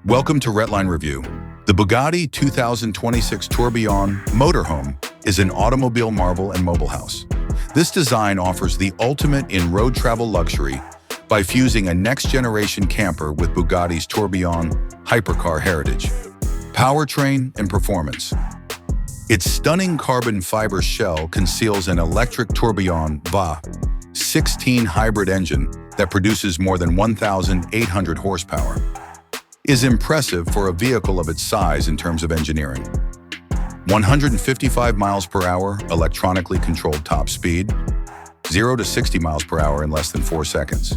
Welcome to Redline Review. The Bugatti 2026 Tourbillon Motorhome is an automobile marvel and mobile house. This design offers the ultimate in road travel luxury by fusing a next-generation camper with Bugatti's Tourbillon hypercar heritage. Powertrain and Performance. Its stunning carbon fiber shell conceals an electric Tourbillon V16 hybrid engine that produces more than 1,800 horsepower. Is impressive for a vehicle of its size in terms of engineering. 155 miles per hour electronically controlled top speed, 0 to 60 miles per hour in less than 4 seconds.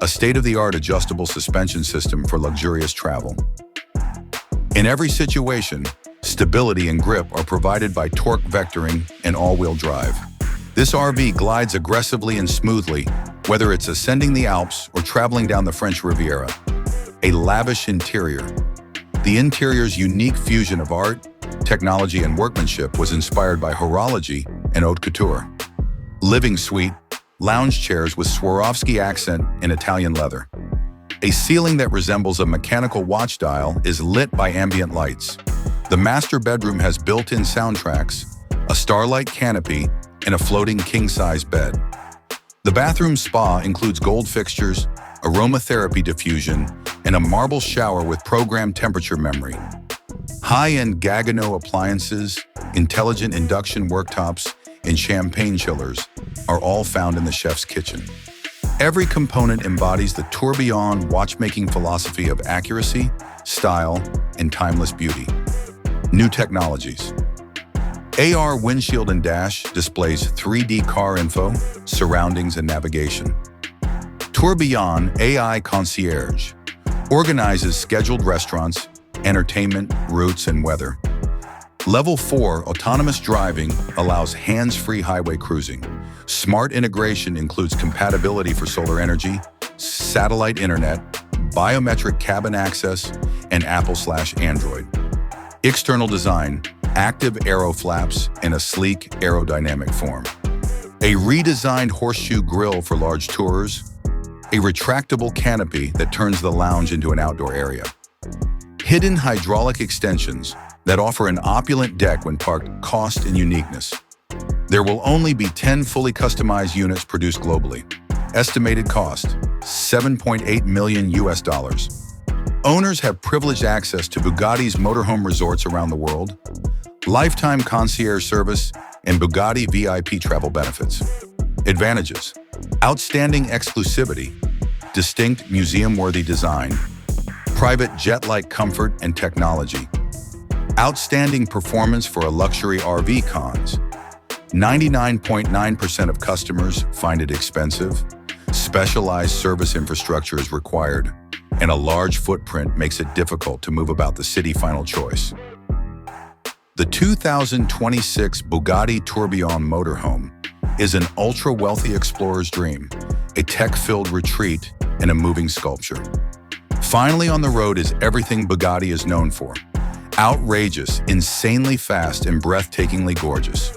A state-of-the-art adjustable suspension system for luxurious travel. In every situation, stability and grip are provided by torque vectoring and all-wheel drive. This RV glides aggressively and smoothly, whether it's ascending the Alps or traveling down the French Riviera. A lavish interior. The interior's unique fusion of art, technology, and workmanship was inspired by horology and haute couture. Living suite, lounge chairs with Swarovski accent in Italian leather. A ceiling that resembles a mechanical watch dial is lit by ambient lights. The master bedroom has built-in soundtracks, a starlight canopy, and a floating king-size bed. The bathroom spa includes gold fixtures, aromatherapy diffusion, and a marble shower with programmed temperature memory. High-end Gaggenau appliances, intelligent induction worktops, and champagne chillers are all found in the chef's kitchen. Every component embodies the Tourbillon watchmaking philosophy of accuracy, style, and timeless beauty. New technologies. AR windshield and dash displays 3D car info, surroundings, and navigation. Tourbillon AI Concierge organizes scheduled restaurants, entertainment, routes, and weather. Level 4 autonomous driving allows hands-free highway cruising. Smart integration includes compatibility for solar energy, satellite internet, biometric cabin access, and Apple/Android. External design, active aero flaps in a sleek aerodynamic form. A redesigned horseshoe grille for large tours. A retractable canopy that turns the lounge into an outdoor area. Hidden hydraulic extensions that offer an opulent deck when parked. Cost and uniqueness. There will only be 10 fully customized units produced globally. Estimated cost, $7.8 million. Owners have privileged access to Bugatti's motorhome resorts around the world, lifetime concierge service, and Bugatti VIP travel benefits. Advantages: outstanding exclusivity, distinct museum-worthy design, private jet-like comfort and technology, outstanding performance for a luxury RV. Cons: 99.9% of customers find it expensive, specialized service infrastructure is required, and a large footprint makes it difficult to move about the city. Final choice. The 2026 Bugatti Tourbillon Motorhome is an ultra-wealthy explorer's dream, a tech-filled retreat, and a moving sculpture. Finally on the road is everything Bugatti is known for. Outrageous, insanely fast, and breathtakingly gorgeous.